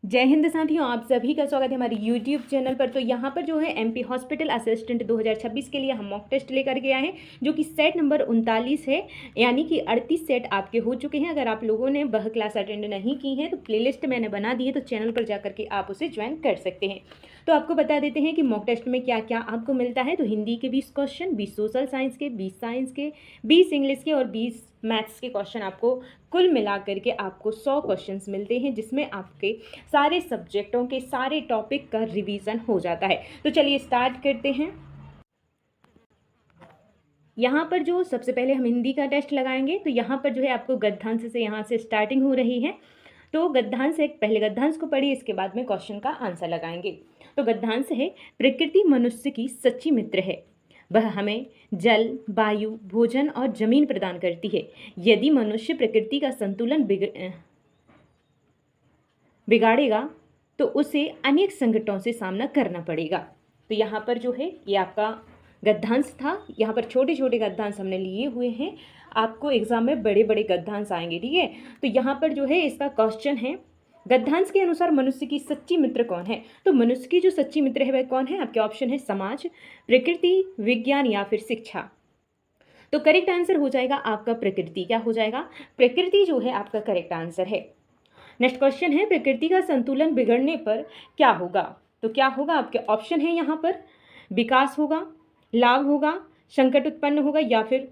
जय हिंद साथियों, आप सभी का स्वागत है हमारे YouTube चैनल पर। तो यहाँ पर जो है MP हॉस्पिटल असिस्टेंट 2026 के लिए हम मॉक टेस्ट लेकर के आए हैं, जो कि सेट नंबर 39 है। यानी कि 38 सेट आपके हो चुके हैं। अगर आप लोगों ने वह क्लास अटेंड नहीं की है तो प्लेलिस्ट मैंने बना दी है, तो चैनल पर जाकर के आप उसे ज्वाइन कर सकते हैं। तो आपको बता देते हैं कि मॉक टेस्ट में क्या क्या आपको मिलता है। तो हिंदी के 20 क्वेश्चन, 20 सोशल साइंस के, 20 साइंस के, 20 इंग्लिश के और 20 मैथ्स के क्वेश्चन आपको कुल मिला करके आपको 100 क्वेश्चंस मिलते हैं, जिसमें आपके सारे सब्जेक्टों के सारे टॉपिक का रिवीजन हो जाता है। तो चलिए स्टार्ट करते हैं। यहाँ पर जो सबसे पहले हम हिंदी का टेस्ट लगाएंगे, तो यहाँ पर जो है आपको गद्यांश से यहाँ से स्टार्टिंग हो रही है। तो गद्यांश है, पहले गद्यांश को पढ़िए, इसके बाद में क्वेश्चन का आंसर लगाएंगे। तो गद्यांश है, प्रकृति मनुष्य की सच्ची मित्र है। वह हमें जल, वायु, भोजन और जमीन प्रदान करती है। यदि मनुष्य प्रकृति का संतुलन बिगाड़ेगा तो उसे अनेक संकटों से सामना करना पड़ेगा। तो यहाँ पर जो है ये आपका गद्यांश था। यहाँ पर छोटे छोटे गद्यांश हमने लिए हुए हैं, आपको एग्जाम में बड़े बड़े गद्यांश आएंगे, ठीक है। तो यहाँ पर जो है इसका क्वेश्चन है, गद्यांश के अनुसार मनुष्य की सच्ची मित्र कौन है। तो मनुष्य की जो सच्ची मित्र है वह कौन है। आपके ऑप्शन है समाज, प्रकृति, विज्ञान या फिर शिक्षा। तो करेक्ट आंसर हो जाएगा आपका प्रकृति। क्या हो जाएगा, प्रकृति जो है आपका करेक्ट आंसर है। नेक्स्ट क्वेश्चन है, प्रकृति का संतुलन बिगड़ने पर क्या होगा। तो क्या होगा, आपके ऑप्शन है यहाँ पर, विकास होगा, लाभ होगा, संकट उत्पन्न होगा या फिर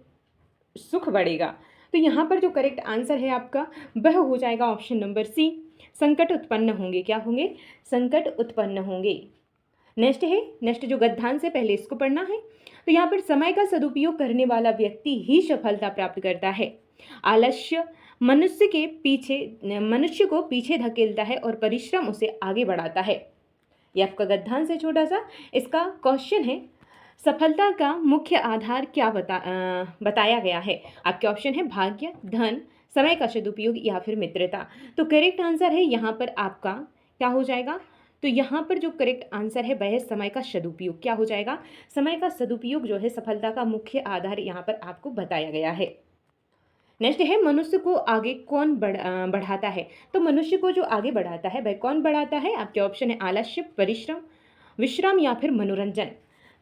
सुख बढ़ेगा। तो यहाँ पर जो करेक्ट आंसर है आपका वह हो जाएगा ऑप्शन नंबर सी, संकट उत्पन्न होंगे। क्या होंगे, संकट उत्पन्न होंगे। नेक्स्ट जो गद्यांश है, पहले इसको पढ़ना है। तो यहाँ पर समय का सदुपयोग करने वाला व्यक्ति ही सफलता प्राप्त करता है। आलस्य मनुष्य को पीछे धकेलता है और परिश्रम उसे आगे बढ़ाता है। यह आपका गद्यांश है छोटा सा। इसका क्वेश्चन है, सफलता का मुख्य आधार क्या बताया गया है। आपके ऑप्शन है भाग्य, धन, समय का सदुपयोग या फिर मित्रता। तो करेक्ट आंसर है यहाँ पर आपका क्या हो जाएगा, तो यहाँ पर जो करेक्ट आंसर है वह है समय का सदुपयोग। क्या हो जाएगा, समय का सदुपयोग जो है सफलता का मुख्य आधार यहाँ पर आपको बताया गया है। नेक्स्ट है, मनुष्य को आगे कौन बढ़ाता है। तो मनुष्य को जो आगे बढ़ाता है वह कौन बढ़ाता है। आपके ऑप्शन है आलस्य, परिश्रम, विश्राम या फिर मनोरंजन।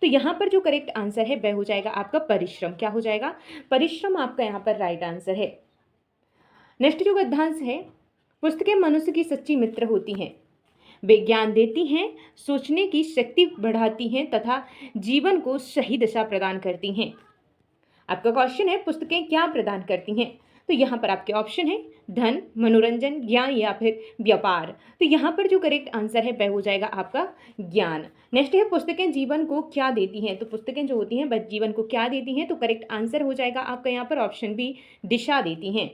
तो यहाँ पर जो करेक्ट आंसर है वह हो जाएगा आपका परिश्रम। क्या हो जाएगा, परिश्रम आपका यहाँ पर राइट आंसर है। नेक्स्ट जो गद्यांश है, पुस्तकें मनुष्य की सच्ची मित्र होती हैं। वे ज्ञान देती हैं, सोचने की शक्ति बढ़ाती हैं तथा जीवन को सही दिशा प्रदान करती हैं। आपका क्वेश्चन है, पुस्तकें क्या प्रदान करती हैं। तो यहाँ पर आपके ऑप्शन है धन, मनोरंजन, ज्ञान या फिर व्यापार। तो यहाँ पर जो करेक्ट आंसर है वह हो जाएगा आपका ज्ञान। नेक्स्ट है, पुस्तकें जीवन को क्या देती हैं। तो पुस्तकें जो होती हैं वह जीवन को क्या देती हैं। तो करेक्ट आंसर हो जाएगा आपका यहाँ पर ऑप्शन बी, दिशा देती हैं।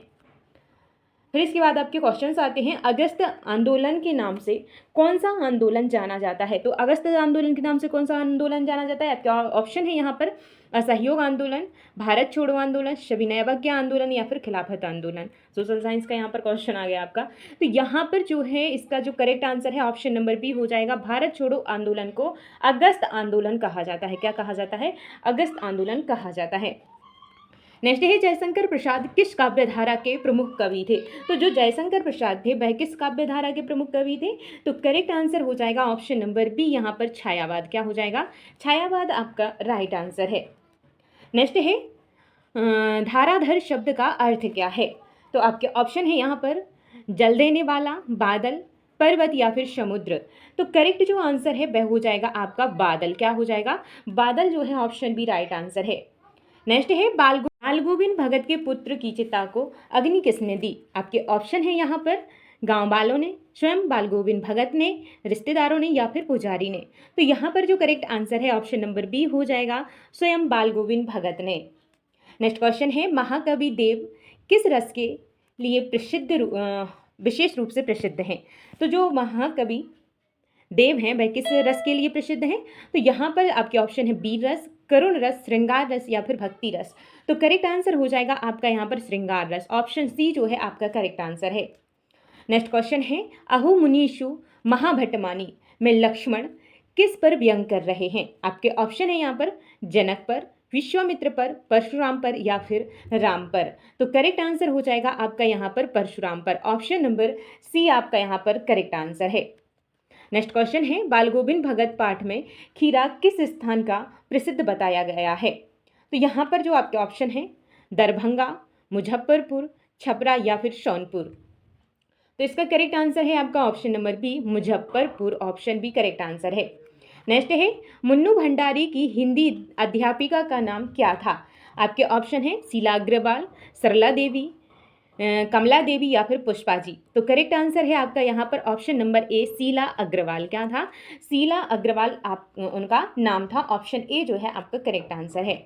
फिर इसके बाद आपके क्वेश्चंस आते हैं, अगस्त आंदोलन के नाम से कौन सा आंदोलन जाना जाता है। तो अगस्त आंदोलन के नाम से कौन सा आंदोलन जाना जाता है। आपका ऑप्शन है यहाँ पर असहयोग आंदोलन, भारत छोड़ो आंदोलन, सविनय अवज्ञा आंदोलन या फिर खिलाफत आंदोलन। सोशल साइंस का यहाँ पर क्वेश्चन आ गया आपका। तो यहाँ पर जो है इसका जो करेक्ट आंसर है ऑप्शन नंबर बी हो जाएगा, भारत छोड़ो आंदोलन को अगस्त आंदोलन कहा जाता है। क्या कहा जाता है, अगस्त आंदोलन कहा जाता है। नेक्स्ट है, जयशंकर प्रसाद किस काव्य धारा के प्रमुख कवि थे। तो जो जयशंकर प्रसाद थे वह किस काव्य धारा के प्रमुख कवि थे। तो करेक्ट आंसर हो जाएगा ऑप्शन नंबर बी, यहाँ पर छायावाद। क्या हो जाएगा, छायावाद आपका राइट आंसर है। नेक्स्ट है, धाराधर शब्द का अर्थ क्या है। तो आपके ऑप्शन है यहाँ पर जल देने वाला, बादल, पर्वत या फिर समुद्र। तो करेक्ट जो आंसर है वह हो जाएगा आपका बादल। क्या हो जाएगा, बादल जो है ऑप्शन बी राइट आंसर है। नेक्स्ट है, बाल गोविंद भगत के पुत्र की चिता को अग्नि किसने दी। आपके ऑप्शन है यहाँ पर गांव वालों ने, स्वयं बाल गोविंद भगत ने, रिश्तेदारों ने या फिर पुजारी ने। तो यहाँ पर जो करेक्ट आंसर है ऑप्शन नंबर बी हो जाएगा, स्वयं बाल गोविंद भगत ने। नेक्स्ट क्वेश्चन है, महाकवि देव किस रस के लिए विशेष रूप से प्रसिद्ध हैं। तो जो महाकवि देव हैं वह किस रस के लिए प्रसिद्ध हैं। तो यहाँ पर आपके ऑप्शन है वीर रस, करुण रस, श्रृंगार रस या फिर भक्ति रस। तो करेक्ट आंसर हो जाएगा आपका यहाँ पर श्रृंगार रस। ऑप्शन सी जो है आपका करेक्ट आंसर है। नेक्स्ट क्वेश्चन है, अहो मुनीषु महाभटमानी में लक्ष्मण किस पर व्यंग कर रहे हैं। आपके ऑप्शन है यहाँ पर जनक पर, विश्वामित्र पर, परशुराम पर या फिर राम पर? तो करेक्ट आंसर हो जाएगा आपका यहाँ पर परशुराम पर। ऑप्शन नंबर सी आपका यहाँ पर करेक्ट आंसर है। नेक्स्ट क्वेश्चन है, बाल गोविंद भगत पाठ में खीरा किस स्थान का प्रसिद्ध बताया गया है? तो यहाँ पर जो आपके ऑप्शन है दरभंगा, मुजफ्फरपुर, छपरा या फिर सोनपुर। तो इसका करेक्ट आंसर है आपका option number B, Muzaffarpur. Option B correct answer है। नेक्स्ट है, मुन्नू भंडारी की हिंदी अध्यापिका का नाम क्या था? आपके ऑप्शन है शीला अग्रवाल, सरला देवी, कमला देवी या फिर पुष्पा जी। तो करेक्ट आंसर है आपका यहाँ पर option number A, Sheela Agarwal. क्या था? शीला अग्रवाल आप उनका नाम था। ऑप्शन ए जो है आपका करेक्ट आंसर है।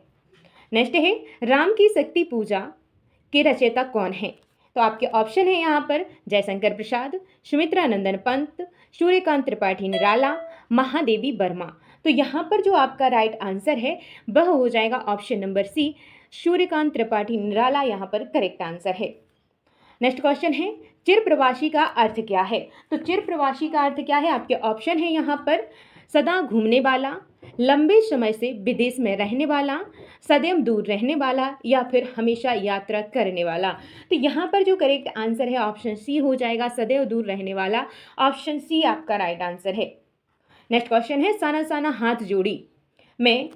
नेक्स्ट है, राम की शक्ति पूजा के रचयिता कौन है? तो आपके ऑप्शन है यहाँ पर जयशंकर प्रसाद, सुमित्रा नंदन पंत, सूर्यकांत त्रिपाठी निराला, महादेवी वर्मा। तो यहाँ पर जो आपका राइट आंसर है वह हो जाएगा option number C, Suryakant Tripathi Nirala यहाँ पर करेक्ट आंसर है। नेक्स्ट क्वेश्चन है, चिर प्रवासी का अर्थ क्या है? तो चिर प्रवासी का अर्थ क्या है? आपके ऑप्शन है यहाँ पर सदा घूमने वाला, लंबे समय से विदेश में रहने वाला, सदैव दूर रहने वाला या फिर हमेशा यात्रा करने वाला। तो यहाँ पर जो करेक्ट आंसर है ऑप्शन सी हो जाएगा, सदैव दूर रहने वाला। ऑप्शन सी आपका राइट आंसर है। नेक्स्ट क्वेश्चन है, साना साना हाथ जोड़ी में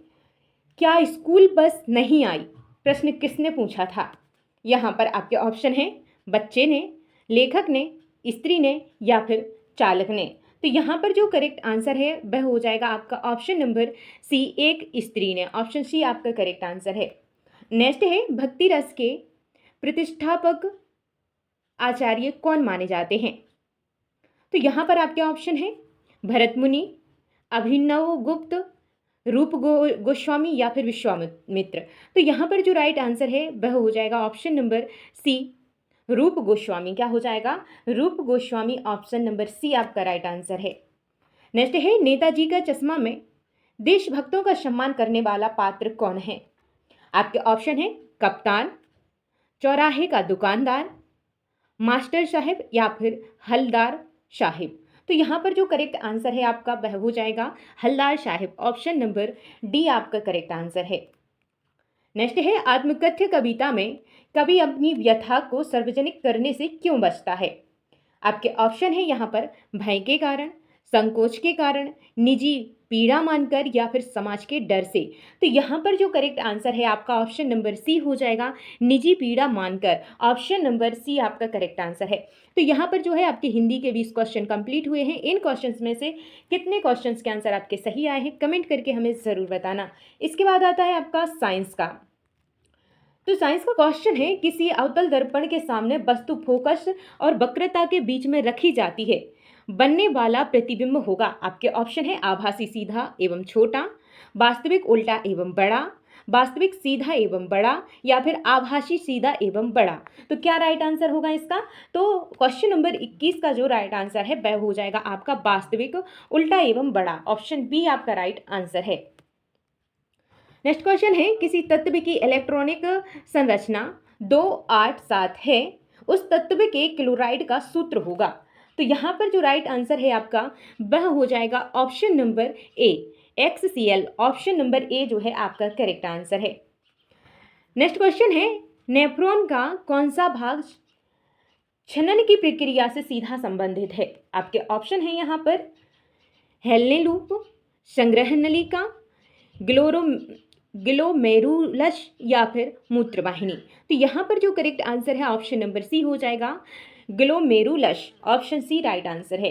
क्या स्कूल बस नहीं आई? प्रश्न किसने पूछा था? यहाँ पर आपके ऑप्शन है बच्चे ने, लेखक ने, स्त्री ने या फिर चालक ने। तो यहाँ पर जो करेक्ट आंसर है वह हो जाएगा आपका ऑप्शन नंबर सी, एक स्त्री ने। ऑप्शन सी आपका करेक्ट आंसर है। नेक्स्ट है, भक्ति रस के प्रतिष्ठापक आचार्य कौन माने जाते हैं? तो यहाँ पर आपके ऑप्शन है भरत मुनि, अभिनव गुप्त, रूप गोस्वामी या फिर विश्वामित्र। तो यहाँ पर जो राइट आंसर है वह हो जाएगा ऑप्शन नंबर सी, रूप गोस्वामी। क्या हो जाएगा? रूप गोस्वामी। ऑप्शन नंबर सी आपका राइट आंसर है। नेक्स्ट है, नेताजी का चश्मा में देशभक्तों का सम्मान करने वाला पात्र कौन है? आपके ऑप्शन है कप्तान, चौराहे का दुकानदार, मास्टर साहब या फिर हलदार साहिब। तो यहाँ पर जो करेक्ट आंसर है आपका वह हो जाएगा Haldar Sahib. Option number D आपका करेक्ट आंसर है। नेक्स्ट है, आत्मकथ्य कविता में कवि अपनी व्यथा को सार्वजनिक करने से क्यों बचता है? आपके ऑप्शन है यहाँ पर भय के कारण, संकोच के कारण, निजी पीड़ा मानकर या फिर समाज के डर से। तो यहाँ पर जो करेक्ट आंसर है आपका ऑप्शन नंबर सी हो जाएगा, निजी पीड़ा मानकर। ऑप्शन नंबर सी आपका करेक्ट आंसर है। तो यहाँ पर जो है आपके हिंदी के 20 क्वेश्चन कंप्लीट हुए हैं। इन क्वेश्चंस में से कितने क्वेश्चंस के आंसर आपके सही आए हैं कमेंट करके हमें ज़रूर बताना। इसके बाद आता है आपका साइंस का। तो साइंस का क्वेश्चन है, किसी अवतल दर्पण के सामने वस्तु फोकस और वक्रता के बीच में रखी जाती है, बनने वाला प्रतिबिंब होगा। आपके ऑप्शन है आभासी सीधा एवं छोटा, वास्तविक उल्टा एवं बड़ा, वास्तविक सीधा एवं बड़ा या फिर आभासी सीधा एवं बड़ा। तो क्या राइट आंसर होगा इसका? तो क्वेश्चन नंबर 21 का जो राइट आंसर है वह हो जाएगा आपका वास्तविक उल्टा एवं बड़ा। ऑप्शन बी आपका राइट आंसर है। नेक्स्ट क्वेश्चन है, किसी तत्व की इलेक्ट्रॉनिक संरचना 287 है, उस तत्व के क्लोराइड का सूत्र होगा। तो यहाँ पर जो राइट आंसर है आपका वह हो जाएगा ऑप्शन नंबर ए, XCl। ऑप्शन नंबर ए जो है आपका करेक्ट आंसर है। नेक्स्ट क्वेश्चन है, नेफ्रॉन का कौन सा भाग छनन की प्रक्रिया से सीधा संबंधित है? आपके ऑप्शन है यहाँ पर हेलने लूप, संग्रह नलिका, ग्लोमेरुलस या फिर मूत्रवाहिनी। तो यहाँ पर जो करेक्ट आंसर है ऑप्शन नंबर सी हो जाएगा, glomerulus. Option C right answer है।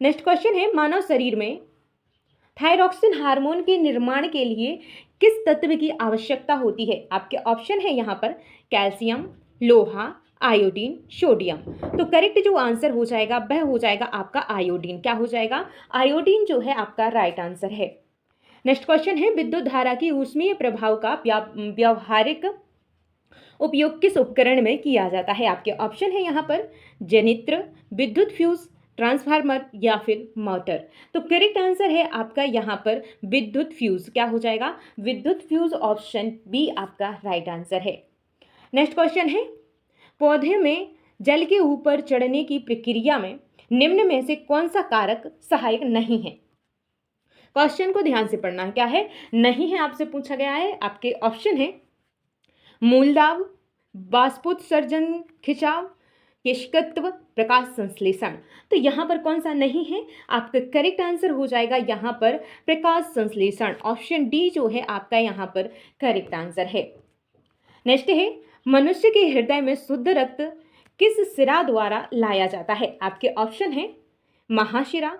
नेक्स्ट क्वेश्चन है, मानव शरीर में थायरॉक्सिन हार्मोन के निर्माण के लिए किस तत्व की आवश्यकता होती है? आपके ऑप्शन है यहाँ पर कैल्शियम, लोहा, आयोडीन, सोडियम। तो करेक्ट जो आंसर हो जाएगा वह हो जाएगा आपका आयोडीन। क्या हो जाएगा? आयोडीन जो है आपका राइट आंसर है। नेक्स्ट क्वेश्चन है, विद्युत धारा की ऊष्मीय प्रभाव का व्यावहारिक उपयोग किस उपकरण में किया जाता है? आपके ऑप्शन है यहाँ पर जनित्र, विद्युत फ्यूज, ट्रांसफार्मर या फिर मोटर। तो करेक्ट आंसर है आपका यहाँ पर विद्युत फ्यूज। क्या हो जाएगा? विद्युत फ्यूज। ऑप्शन बी आपका राइट आंसर है। नेक्स्ट क्वेश्चन है, पौधे में जल के ऊपर चढ़ने की प्रक्रिया में निम्न में से कौन सा कारक सहायक नहीं है? क्वेश्चन को ध्यान से पढ़ना है। क्या है? नहीं है आपसे पूछा गया है। आपके ऑप्शन है मूलदाब, बाष्पोत्सर्जन खिंचाव, केशकत्व, प्रकाश संश्लेषण। तो यहाँ पर कौन सा नहीं है? आपका करेक्ट आंसर हो जाएगा यहाँ पर प्रकाश संश्लेषण। ऑप्शन डी जो है आपका यहाँ पर करेक्ट आंसर है। नेक्स्ट है मनुष्य के हृदय में शुद्ध रक्त किस शिरा द्वारा लाया जाता है? आपके ऑप्शन है महाशिरा,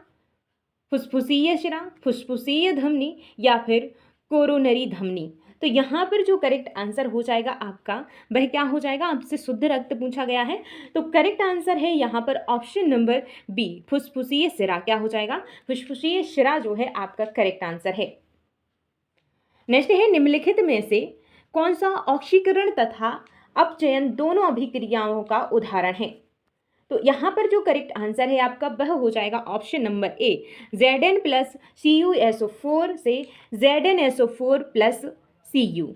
फुफ्फुसीय शिरा, फुफ्फुसीय धमनी या फिर कोरोनरी धमनी। तो यहाँ पर जो करेक्ट आंसर हो जाएगा आपका वह क्या हो जाएगा? आपसे शुद्ध रक्त पूछा गया है तो करेक्ट आंसर है यहाँ पर ऑप्शन नंबर बी, फुफ्फुसीय शिरा। क्या हो जाएगा? फुफ्फुसीय शिरा जो है आपका करेक्ट आंसर है। नेक्स्ट है निम्नलिखित में से कौन सा ऑक्सीकरण तथा अपचयन दोनों अभिक्रियाओं का उदाहरण है? तो यहाँ पर जो करेक्ट आंसर है आपका वह हो जाएगा ऑप्शन नंबर ए, Zn प्लस CuSO4 से ZnSO4 प्लस Cu।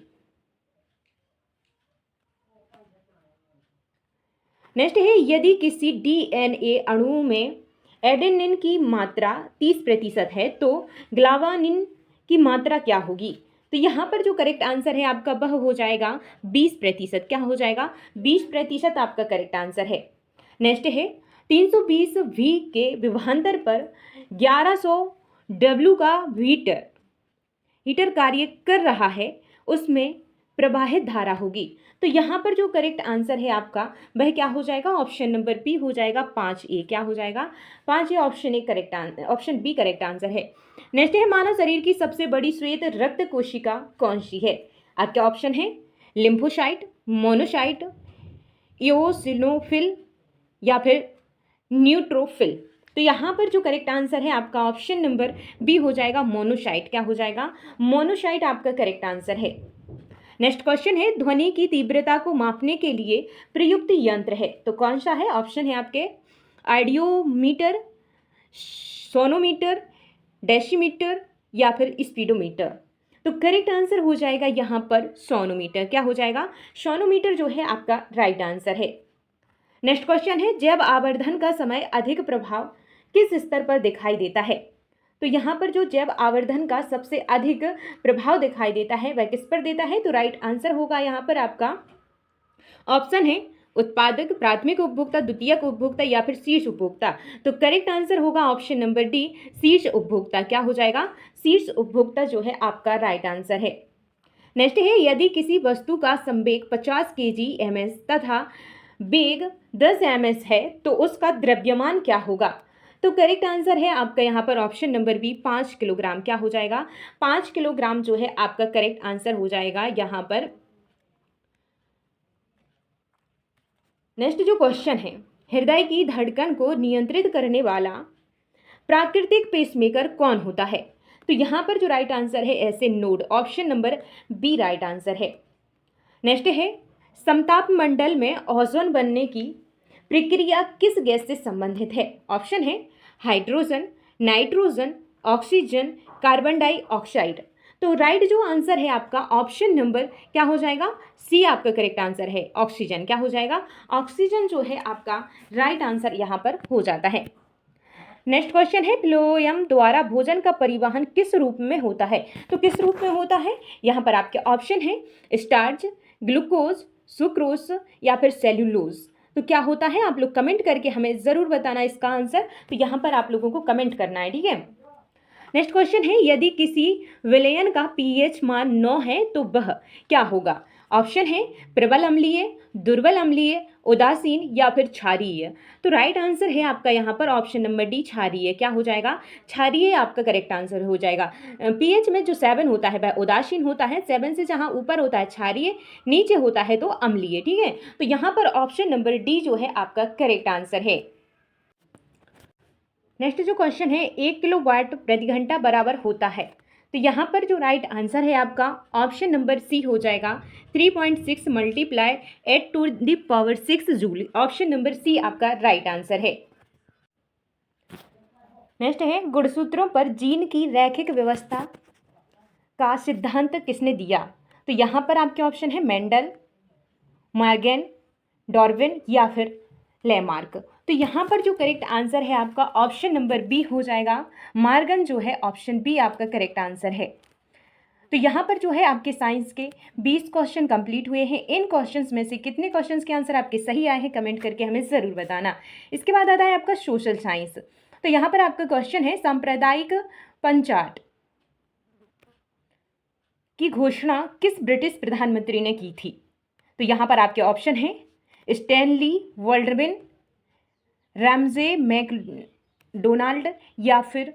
नेक्स्ट है यदि किसी DNA अणु में एडेनिन की मात्रा 30% है तो ग्लावानिन की मात्रा क्या होगी? तो यहाँ पर जो करेक्ट आंसर है आपका वह हो जाएगा 20%। क्या हो जाएगा? 20% आपका करेक्ट आंसर है। नेक्स्ट है 320 V के विभवांतर पर 1100 W का हीटर कार्य कर रहा है, उसमें प्रवाहित धारा होगी। तो यहाँ पर जो करेक्ट आंसर है आपका वह क्या हो जाएगा? ऑप्शन नंबर बी हो जाएगा 5A। क्या हो जाएगा? 5A option A correct answer, option B correct answer है। नेक्स्ट है मानव शरीर की सबसे बड़ी श्वेत रक्त कोशिका कौन सी है? आपके ऑप्शन है लिम्फोसाइट, मोनोसाइट, इओसिनोफिल या फिर न्यूट्रोफिल। तो यहाँ पर जो करेक्ट आंसर है आपका ऑप्शन नंबर बी हो जाएगा मोनोसाइट। क्या हो जाएगा? मोनोसाइट आपका करेक्ट आंसर है। नेक्स्ट क्वेश्चन है ध्वनि की तीव्रता को मापने के लिए प्रयुक्त यंत्र है तो कौन सा है? ऑप्शन है आपके आइडियोमीटर, सोनोमीटर, डेसीमीटर या फिर स्पीडोमीटर। तो करेक्ट आंसर हो जाएगा यहाँ पर सोनोमीटर। क्या हो जाएगा? सोनोमीटर जो है आपका राइट आंसर है। नेक्स्ट क्वेश्चन है जैव आवर्धन का समय अधिक प्रभाव किस स्तर पर दिखाई देता है? तो यहाँ पर जो जैव आवर्धन का सबसे अधिक प्रभाव दिखाई देता है वह किस पर देता है? तो राइट आंसर होगा यहाँ पर आपका ऑप्शन है उत्पादक, प्राथमिक उपभोक्ता, द्वितीयक उपभोक्ता या फिर शीर्ष उपभोक्ता। तो करेक्ट आंसर होगा ऑप्शन नंबर डी, शीर्ष उपभोक्ता। क्या हो जाएगा? शीर्ष उपभोक्ता जो है आपका राइट आंसर है। नेक्स्ट है यदि किसी वस्तु का संवेग 50 kg/ms तथा वेग 10 ms है तो उसका द्रव्यमान क्या होगा? तो करेक्ट आंसर है आपका यहाँ पर ऑप्शन नंबर बी, 5 किलोग्राम। क्या हो जाएगा? 5 किलोग्राम जो है आपका करेक्ट आंसर हो जाएगा यहाँ पर। नेक्स्ट जो क्वेश्चन है हृदय की धड़कन को नियंत्रित करने वाला प्राकृतिक पेसमेकर कौन होता है? तो यहाँ पर जो राइट आंसर है ऐसे node, option number B right answer है। नेक्स्ट है समताप मंडल में ओजोन बनने की प्रक्रिया किस गैस से संबंधित है? ऑप्शन है hydrogen, nitrogen, oxygen, carbon dioxide. तो राइट जो आंसर है आपका ऑप्शन नंबर क्या हो जाएगा? सी आपका करेक्ट आंसर है, ऑक्सीजन। क्या हो जाएगा? ऑक्सीजन जो है आपका राइट आंसर यहाँ पर हो जाता है। नेक्स्ट क्वेश्चन है फ्लोएम द्वारा भोजन का परिवहन किस रूप में होता है? तो किस रूप में होता है? यहाँ पर आपके ऑप्शन है स्टार्च, ग्लूकोज, सुक्रोज या फिर सेल्यूलोज। तो क्या होता है? आप लोग कमेंट करके हमें ज़रूर बताना इसका आंसर। तो यहाँ पर आप लोगों को कमेंट करना है, ठीक है। नेक्स्ट क्वेश्चन है यदि किसी विलयन का pH मान 9 है तो वह क्या होगा? ऑप्शन है प्रबल अम्लीय, दुर्बल अम्लीय, उदासीन या फिर क्षारीय। तो राइट आंसर है आपका यहाँ पर ऑप्शन नंबर डी, क्षारीय। क्या हो जाएगा? क्षारीय आपका करेक्ट आंसर हो जाएगा। pH में जो 7 होता है वह उदासीन होता है, 7 से जहाँ ऊपर होता है क्षारीय, नीचे होता है तो अम्लीय, ठीक है। तो यहाँ पर ऑप्शन नंबर डी जो है आपका करेक्ट आंसर है। नेक्स्ट जो क्वेश्चन है 1 किलोवाट प्रति घंटा बराबर होता है तो यहाँ पर जो राइट आंसर है आपका ऑप्शन नंबर सी हो जाएगा 3.6 multiply 8 to the power 6 joule. Option number C आपका राइट आंसर है। नेक्स्ट है गुणसूत्रों पर जीन की रैखिक व्यवस्था का सिद्धांत किसने दिया? तो यहाँ पर आपके ऑप्शन है मेंडल, मार्गेन, डार्विन या फिर लेमार्क। तो यहाँ पर जो करेक्ट आंसर है आपका ऑप्शन नंबर बी हो जाएगा। मार्गन जो है ऑप्शन बी आपका करेक्ट आंसर है। तो यहाँ पर जो है आपके साइंस के 20 क्वेश्चन कंप्लीट हुए हैं। इन क्वेश्चंस में से कितने क्वेश्चंस के आंसर आपके सही आए हैं कमेंट करके हमें ज़रूर बताना। इसके बाद आता है आपका सोशल साइंस। तो यहाँ पर आपका क्वेश्चन है सांप्रदायिक पंचायत की घोषणा किस ब्रिटिश प्रधानमंत्री ने की थी। तो यहाँ पर आपके ऑप्शन हैं स्टैनली बॉल्डविन, रैमजे मैकडोनाल्ड या फिर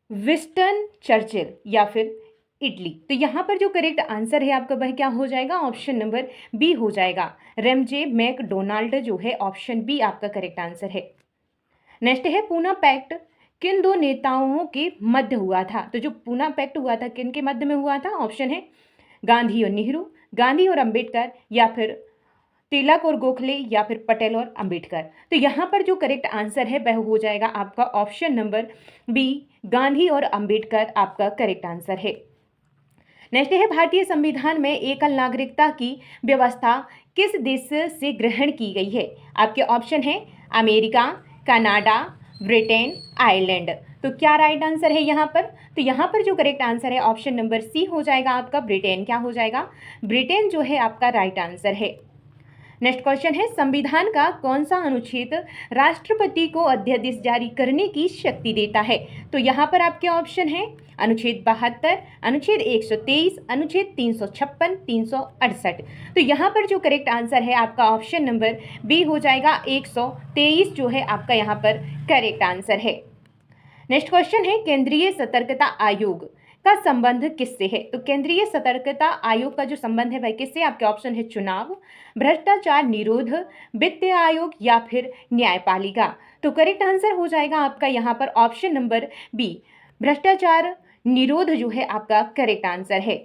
विंस्टन चर्चिल या फिर इटली। तो यहाँ पर जो करेक्ट आंसर है आपका वह क्या हो जाएगा, ऑप्शन नंबर बी हो जाएगा। रैमजे मैकडोनाल्ड जो है ऑप्शन बी आपका करेक्ट आंसर है। नेक्स्ट है पूना पैक्ट किन दो नेताओं के मध्य हुआ था। तो जो पूना पैक्ट हुआ था किन के मध्य में हुआ था, ऑप्शन है गांधी और नेहरू, गांधी और अंबेडकर या फिर तिलक और गोखले या फिर पटेल और अंबेडकर। तो यहाँ पर जो करेक्ट आंसर है वह हो जाएगा आपका ऑप्शन नंबर बी, गांधी और अंबेडकर आपका करेक्ट आंसर है। नेक्स्ट है भारतीय संविधान में एकल नागरिकता की व्यवस्था किस देश से ग्रहण की गई है। आपके ऑप्शन है अमेरिका, कनाडा, ब्रिटेन, आयरलैंड। तो क्या राइट आंसर है यहाँ पर, तो यहाँ पर जो करेक्ट आंसर है ऑप्शन नंबर सी हो जाएगा आपका ब्रिटेन। क्या हो जाएगा, ब्रिटेन जो है आपका राइट आंसर है। नेक्स्ट क्वेश्चन है संविधान का कौन सा अनुच्छेद राष्ट्रपति को अध्यादेश जारी करने की शक्ति देता है। तो यहाँ पर आपके ऑप्शन है अनुच्छेद 72, अनुच्छेद 123, अनुच्छेद 356, 368। तो यहाँ पर जो करेक्ट आंसर है आपका ऑप्शन नंबर बी हो जाएगा 123 जो है आपका यहाँ पर करेक्ट आंसर है। नेक्स्ट क्वेश्चन है केंद्रीय सतर्कता आयोग का संबंध किससे है। तो केंद्रीय सतर्कता आयोग का जो संबंध है वह किससे, आपके ऑप्शन है चुनाव, भ्रष्टाचार निरोध, वित्त आयोग या फिर न्यायपालिका। तो करेक्ट आंसर हो जाएगा आपका यहाँ पर ऑप्शन नंबर बी, भ्रष्टाचार निरोध जो है आपका करेक्ट आंसर है।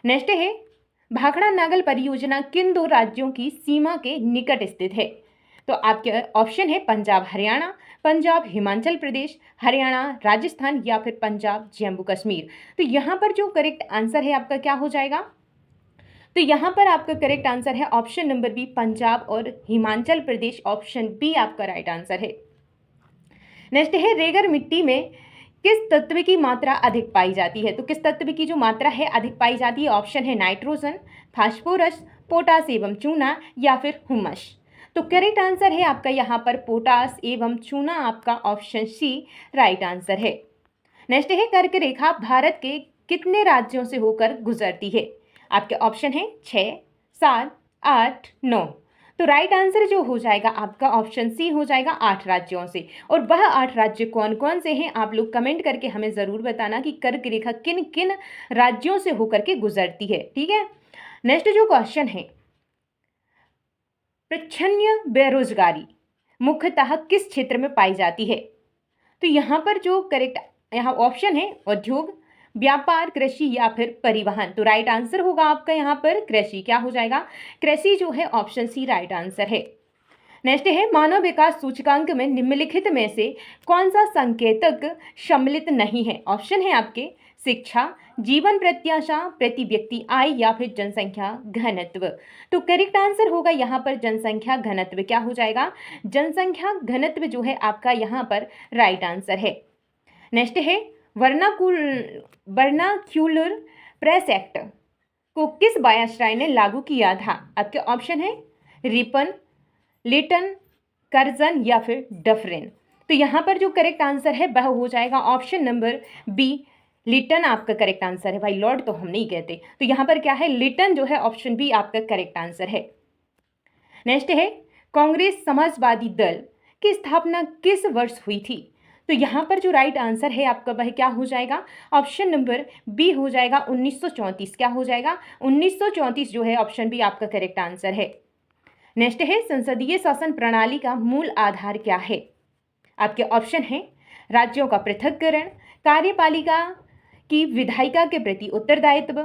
नेक्स्ट है भाखड़ा नागल परियोजना किन दो राज्यों की सीमा के निकट स्थित है। तो आपके ऑप्शन है पंजाब हरियाणा, पंजाब हिमाचल प्रदेश, हरियाणा राजस्थान या फिर पंजाब जम्मू कश्मीर। तो यहाँ पर जो करेक्ट आंसर है आपका क्या हो जाएगा, तो यहाँ पर आपका करेक्ट आंसर है ऑप्शन नंबर बी, पंजाब और हिमाचल प्रदेश, ऑप्शन बी आपका राइट आंसर है। नेक्स्ट है रेगर मिट्टी में किस तत्व की मात्रा अधिक पाई जाती है। तो किस तत्व की जो मात्रा है अधिक पाई जाती है, ऑप्शन है नाइट्रोजन, फास्फोरस, पोटास एवं चूना या फिर हुमस। तो करेक्ट आंसर है आपका यहाँ पर पोटास एवं चूना, आपका ऑप्शन सी राइट आंसर है। नेक्स्ट है कर्क रेखा भारत के कितने राज्यों से होकर गुजरती है। आपके ऑप्शन है 6, 7, 8, 9। तो राइट आंसर जो हो जाएगा आपका ऑप्शन सी हो जाएगा 8 राज्यों से। और वह 8 राज्य कौन कौन से हैं आप लोग कमेंट करके हमें ज़रूर बताना कि कर्क रेखा किन किन राज्यों से होकर के गुजरती है, ठीक है। नेक्स्ट जो क्वेश्चन है प्रच्छन्न बेरोजगारी मुख्यतः किस क्षेत्र में पाई जाती है। तो यहाँ पर जो करेक्ट यहाँ ऑप्शन है उद्योग, व्यापार, कृषि या फिर परिवहन। तो राइट आंसर होगा आपका यहाँ पर कृषि। क्या हो जाएगा, कृषि जो है ऑप्शन सी राइट आंसर है। नेक्स्ट है मानव विकास सूचकांक में निम्नलिखित में से कौन सा संकेतक सम्मिलित नहीं है। ऑप्शन है आपके शिक्षा, जीवन प्रत्याशा, प्रति व्यक्ति आय या फिर जनसंख्या घनत्व। तो करेक्ट आंसर होगा यहाँ पर जनसंख्या घनत्व। क्या हो जाएगा, जनसंख्या घनत्व जो है आपका यहाँ पर राइट आंसर है। नेक्स्ट है वर्नाक्यूलर प्रेस एक्ट को किस वायसराय ने लागू किया था। आपके ऑप्शन है रिपन, लिटन, कर्जन या फिर डफरिन। तो यहाँ पर जो करेक्ट आंसर है वह हो जाएगा ऑप्शन नंबर बी, लिटन आपका करेक्ट आंसर है। भाई लॉर्ड तो हम नहीं कहते, तो यहाँ पर क्या है लिटन जो है ऑप्शन बी आपका करेक्ट आंसर है। नेक्स्ट है कांग्रेस समाजवादी दल की स्थापना किस वर्ष हुई थी। तो यहाँ पर जो राइट आंसर है आपका वह क्या हो जाएगा, ऑप्शन नंबर बी हो जाएगा 1934। क्या हो जाएगा 1934 जो है ऑप्शन बी आपका करेक्ट आंसर है। नेक्स्ट है संसदीय शासन प्रणाली का मूल आधार क्या है। आपके ऑप्शन है राज्यों का पृथक्करण, कार्यपालिका की विधायिका के प्रति उत्तरदायित्व,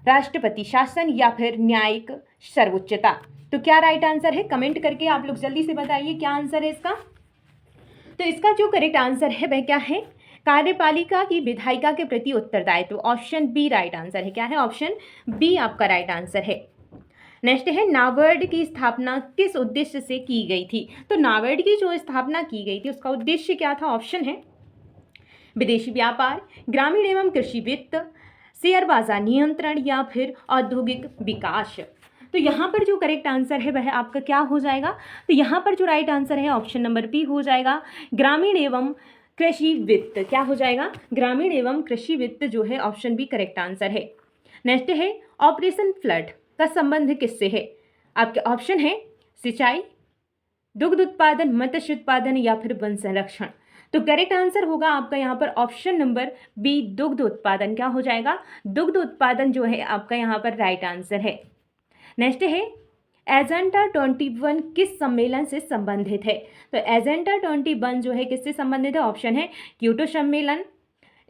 राष्ट्रपति शासन या फिर न्यायिक सर्वोच्चता। तो क्या राइट आंसर है, कमेंट करके आप लोग जल्दी से बताइए क्या आंसर है इसका। तो इसका जो करेक्ट आंसर है वह क्या है, कार्यपालिका की विधायिका के प्रति उत्तरदायित्व, ऑप्शन बी राइट आंसर है। क्या है, ऑप्शन बी आपका राइट आंसर है। नेक्स्ट है नाबार्ड की स्थापना किस उद्देश्य से की गई थी। तो नाबार्ड की जो स्थापना की गई थी उसका उद्देश्य क्या था। ऑप्शन है विदेशी व्यापार, ग्रामीण एवं कृषि वित्त, शेयर बाजार नियंत्रण या फिर औद्योगिक विकास। तो यहाँ पर जो करेक्ट आंसर है वह आपका क्या हो जाएगा। तो यहाँ पर जो राइट आंसर है ऑप्शन नंबर बी हो जाएगा, ग्रामीण एवं कृषि वित्त। क्या हो जाएगा, ग्रामीण एवं कृषि वित्त जो है ऑप्शन बी करेक्ट आंसर है। नेक्स्ट है ऑपरेशन फ्लड का संबंध किससे है। आपके ऑप्शन है सिंचाई, दुग्ध उत्पादन, मत्स्य उत्पादन या फिर वन संरक्षण। तो करेक्ट आंसर होगा आपका यहाँ पर ऑप्शन नंबर बी दुग्ध उत्पादन। क्या हो जाएगा, दुग्ध उत्पादन जो है आपका यहाँ पर राइट आंसर है। नेक्स्ट है एजेंडा 21 किस सम्मेलन से संबंधित है। तो एजेंडा 21 जो है किससे संबंधित है। ऑप्शन है क्योटो सम्मेलन,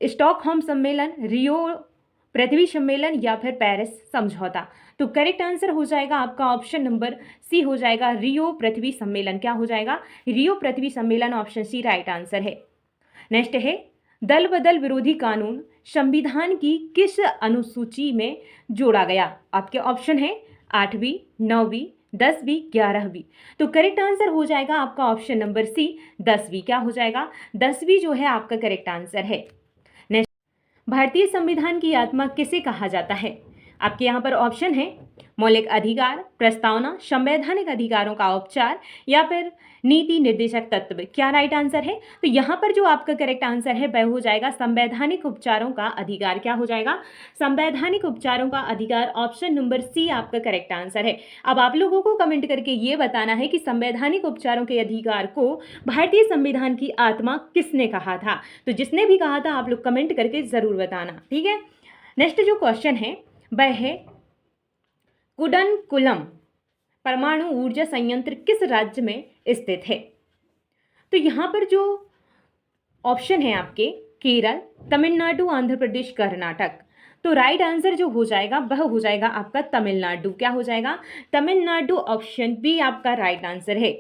स्टॉकहोम सम्मेलन, रियो पृथ्वी सम्मेलन या फिर पेरिस समझौता। तो करेक्ट आंसर हो जाएगा आपका ऑप्शन नंबर सी हो जाएगा, रियो पृथ्वी सम्मेलन। क्या हो जाएगा, रियो पृथ्वी सम्मेलन, ऑप्शन सी राइट आंसर है। नेक्स्ट है दल बदल विरोधी कानून संविधान की किस अनुसूची में जोड़ा गया। आपके ऑप्शन है 8वीं, 9वीं, 10वीं, 11वीं। तो करेक्ट आंसर हो जाएगा आपका ऑप्शन नंबर सी 10वीं। क्या हो जाएगा, 10वीं जो है आपका करेक्ट आंसर है। नेक्स्ट, भारतीय संविधान की आत्मा किसे कहा जाता है। आपके यहाँ पर ऑप्शन है मौलिक अधिकार, प्रस्तावना, संवैधानिक अधिकारों का उपचार या फिर नीति निर्देशक तत्व। क्या राइट आंसर है। तो यहाँ पर जो आपका करेक्ट आंसर है वह हो जाएगा संवैधानिक उपचारों का अधिकार। क्या हो जाएगा, संवैधानिक उपचारों का अधिकार, ऑप्शन नंबर सी आपका करेक्ट आंसर है। अब आप लोगों को कमेंट करके ये बताना है कि संवैधानिक उपचारों के अधिकार को भारतीय संविधान की आत्मा किसने कहा था। तो जिसने भी कहा था आप लोग कमेंट करके जरूर बताना, ठीक है। नेक्स्ट जो क्वेश्चन है वह है कुडनकुलम परमाणु ऊर्जा संयंत्र किस राज्य में स्थित है। तो यहाँ पर जो ऑप्शन है आपके केरल, तमिलनाडु, आंध्र प्रदेश, कर्नाटक। तो राइट आंसर जो हो जाएगा वह हो जाएगा आपका तमिलनाडु। क्या हो जाएगा, तमिलनाडु, ऑप्शन बी आपका राइट आंसर है।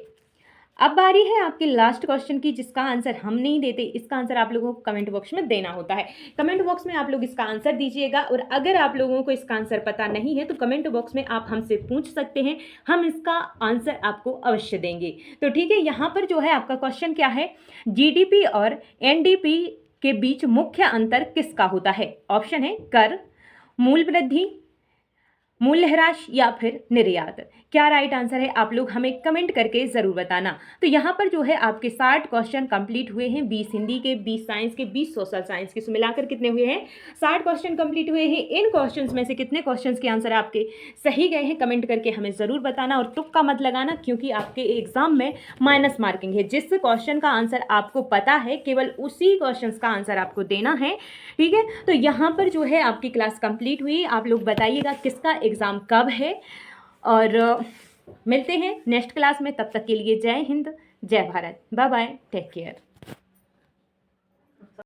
अब बारी है आपके लास्ट क्वेश्चन की जिसका आंसर हम नहीं देते, इसका आंसर आप लोगों को कमेंट बॉक्स में देना होता है। कमेंट बॉक्स में आप लोग इसका आंसर दीजिएगा और अगर आप लोगों को इसका आंसर पता नहीं है तो कमेंट बॉक्स में आप हमसे पूछ सकते हैं, हम इसका आंसर आपको अवश्य देंगे। तो ठीक है, यहाँ पर जो है आपका क्वेश्चन क्या है, जीडीपी और एनडीपी के बीच मुख्य अंतर किसका होता है। ऑप्शन है कर, मूल्य वृद्धि, मूल्यह्रास या फिर निर्यात। क्या राइट आंसर है, आप लोग हमें कमेंट करके ज़रूर बताना। तो यहाँ पर जो है आपके 60 क्वेश्चन कंप्लीट हुए हैं, 20 हिंदी के, 20 साइंस के, 20 सोशल साइंस के, मिलाकर कितने हुए हैं, 60 क्वेश्चन कंप्लीट हुए हैं। इन क्वेश्चंस में से कितने क्वेश्चंस के आंसर आपके सही गए हैं कमेंट करके हमें ज़रूर बताना और तुक्का मत लगाना, क्योंकि आपके एग्जाम में माइनस मार्किंग है। जिस क्वेश्चन का आंसर आपको पता है केवल उसी क्वेश्चन का आंसर आपको देना है, ठीक है। तो यहाँ पर जो है आपकी क्लास कंप्लीट हुई। आप लोग बताइएगा किसका एग्ज़ाम कब है और मिलते हैं नेक्स्ट क्लास में। तब तक के लिए जय हिंद, जय Bharat, bye bye, take care.